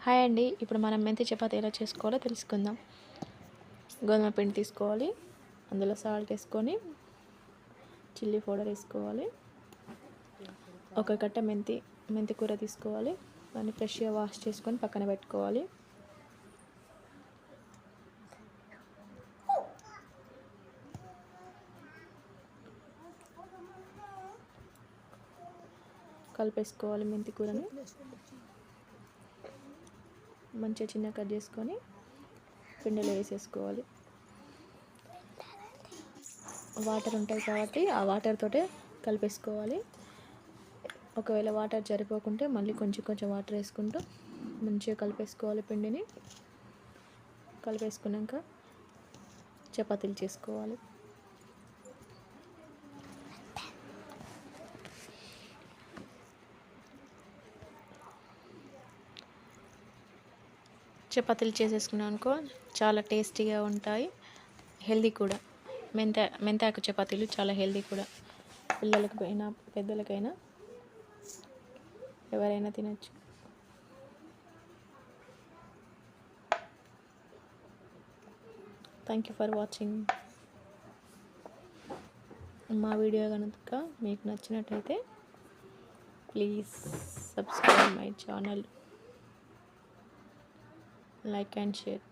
Hi అండి. ఇప్పుడు మనం మెంతి చపాతీ ఎలా చేసుకోవాలో తెలుసుకుందాం. గోధుమ పిండి తీసుకోవాలి, అందులో సాల్ట్ వేసుకొని చిల్లీ పౌడర్ వేసుకోవాలి. ఒక కట్ట మెంతి కూర తీసుకోవాలి, దాన్ని ఫ్రెష్గా వాష్ చేసుకొని పక్కన పెట్టుకోవాలి. కలిపేసుకోవాలి. మెంతి కూరని మంచిగా చిన్న కట్ చేసుకొని పిండిలో వేసేసుకోవాలి. వాటర్ ఉంటాయి కాబట్టి ఆ వాటర్ తోటే కలిపేసుకోవాలి. ఒకవేళ వాటర్ సరిపోకుంటే మళ్ళీ కొంచెం వాటర్ వేసుకుంటూ మంచిగా కలిపేసుకోవాలి. పిండిని కలిపేసుకున్నాక చపాతీలు చేసుకోవాలి. చపాతీలు చేసేసుకున్నాం అనుకో చాలా టేస్టీగా ఉంటాయి, హెల్దీ కూడా. మెంతాకు చపాతీలు చాలా హెల్దీ కూడా. పిల్లలకు అయినా పెద్దలకైనా ఎవరైనా తినచ్చు. Thank you for watching. మా వీడియో కనుక మీకు నచ్చినట్టయితే please subscribe my channel, like and share.